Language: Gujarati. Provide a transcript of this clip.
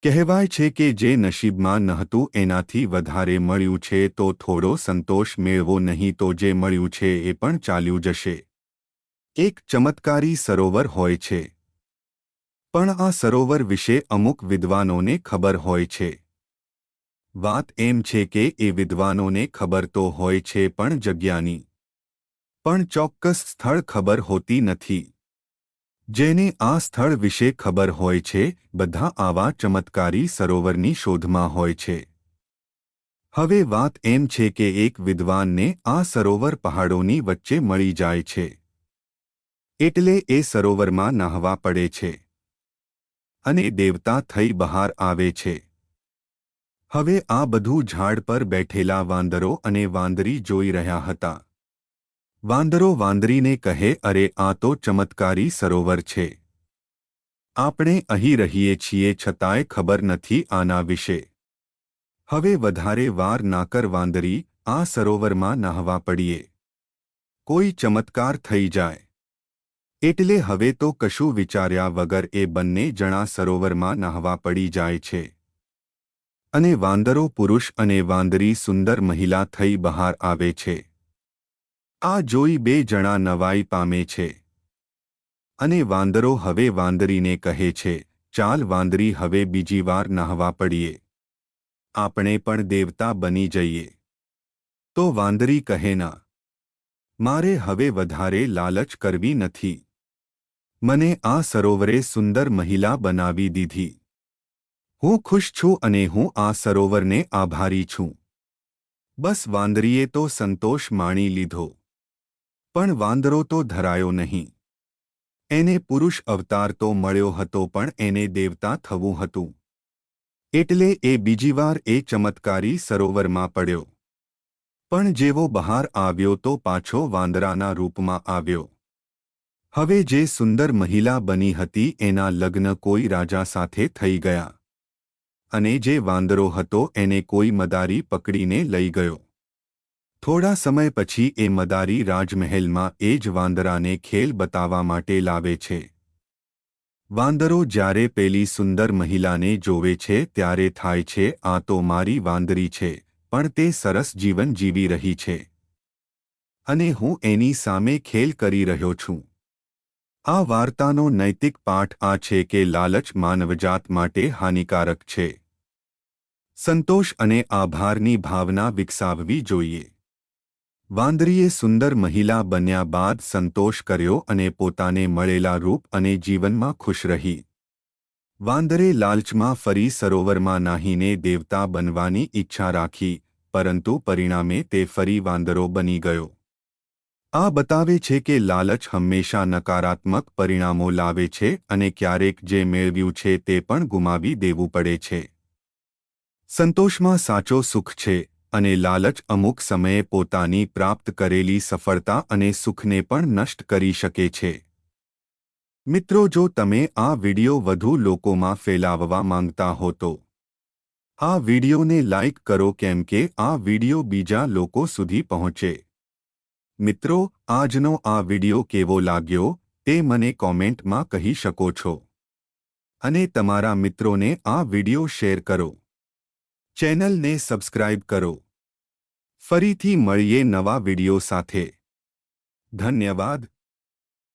કહેવાય છે કે જે નસીબમાં નહોતું એનાથી વધારે મળ્યું છે તો થોડો સંતોષ મેળવો, નહીં તો જે મળ્યું છે એ પણ ચાલ્યું જશે. એક ચમત્કારી સરોવર હોય છે, પણ આ સરોવર વિશે અમુક વિદ્વાનોને ખબર હોય છે. વાત એમ છે કે એ વિદ્વાનોને ખબર તો હોય છે પણ જગ્યાની, પણ ચોક્કસ સ્થળ ખબર હોતી નથી. જેને આ સ્થળ વિશે ખબર હોય છે બધા આવા ચમત્કારી સરોવરની શોધમાં હોય છે. હવે વાત એમ છે કે એક વિદ્વાનને આ સરોવર પહાડોની વચ્ચે મળી જાય છે. એટલે એ સરોવરમાં નાહવા પડે છે અને દેવતા થઈ બહાર આવે છે. હવે આ બધું ઝાડ પર બેઠેલા વાંદરો અને વાંદરી જોઈ રહ્યા હતા. વાંદરો વાંદરીને કહે, અરે આ તો ચમત્કારી સરોવર છે. આપણે અહીં રહીએ છીએ છતાંય ખબર નથી આના વિશે. હવે વધારે વાર ના કર વાંદરી, આ સરોવરમાં નાહવા પડીએ. કોઈ ચમત્કાર થઈ જાય. એટલે હવે તો કશું વિચાર્યા વગર એ બંને જણા સરોવરમાં નાહવા પડી જાય છે. અને વાંદરો પુરુષ અને વાંદરી સુંદર મહિલા થઈ બહાર આવે છે. આ જોઈ બે જણા નવાઈ પામે છે. અને વાંદરો હવે વાંદરીને કહે છે, ચાલ વાંદરી હવે બીજી વાર નાહવા પડીએ. આપણે પણ દેવતા બની જઈએ. તો વાંદરી કહે, ના, મારે હવે વધારે લાલચ કરવી નથી. મને આ સરોવરે સુંદર મહિલા બનાવી દીધી. હું ખુશ છું અને હું આ સરોવરને આભારી છું. બસ વાંદરીએ તો સંતોષ માણી લીધો. પણ વાંદરો તો ધરાયો નહીં. એને પુરુષ અવતાર તો મળ્યો હતો પણ એને દેવતા થવું હતું. એટલે એ બીજી વાર એ ચમત્કારી સરોવરમાં પડ્યો. પણ જેવો બહાર આવ્યો તો પાછો વાંદરાના રૂપમાં આવ્યો. હવે જે સુંદર મહિલા બની હતી એના લગ્ન કોઈ રાજા સાથે થઈ ગયા. અને જે વાંદરો હતો એને કોઈ મદારી પકડીને લઈ ગયો. થોડા સમય પછી એ મદારી રાજમહેલમાં એ જ વાંદરાને ખેલ બતાવવા માટે લાવે છે. વાંદરો જ્યારે પેલી સુંદર મહિલાને જોવે છે ત્યારે થાય છે, આ તો મારી વાંદરી છે, પણ તે સરસ જીવન જીવી રહી છે. અને હું એની સામે ખેલ કરી રહ્યો છું. આ વાર્તાનો નૈતિક પાઠ આ છે કે લાલચ માનવજાત માટે હાનિકારક છે. સંતોષ અને આભારની ભાવના વિકસાવવી જોઈએ. વાંદરીએ સુંદર મહિલા બન્યા બાદ સંતોષ કર્યો અને પોતાને મળેલા રૂપ અને જીવનમાં ખુશ રહી. વાંદરે લાલચમાં ફરી સરોવરમાં નાહીને દેવતા બનવાની ઈચ્છા રાખી, પરંતુ પરિણામે તે ફરી વાંદરો બની ગયો. આ બતાવે છે કે લાલચ હંમેશા નકારાત્મક પરિણામો લાવે છે અને ક્યારેક જે મેળવ્યું છે તે પણ ગુમાવી દેવું પડે છે. સંતોષમાં સાચો સુખ છે અને લાલચ અમુક સમયે પોતાની પ્રાપ્ત કરેલી સફળતા અને સુખને પણ નષ્ટ કરી શકે છે. મિત્રો, જો તમે આ વિડિયો વધુ લોકોમાં ફેલાવવા માંગતા હો તો આ વિડિયોને લાઇક કરો, કેમ કે આ વિડિયો બીજા લોકો સુધી પહોંચે. મિત્રો, આજનો આ વિડિયો કેવો લાગ્યો તે મને કોમેન્ટમાં કહી શકો છો. અને તમારા મિત્રોને આ વિડિયો શેર કરો. ચેનલને સબસ્ક્રાઇબ કરો. ફરીથી મળીએ નવા વિડિયો સાથે. ધન્યવાદ.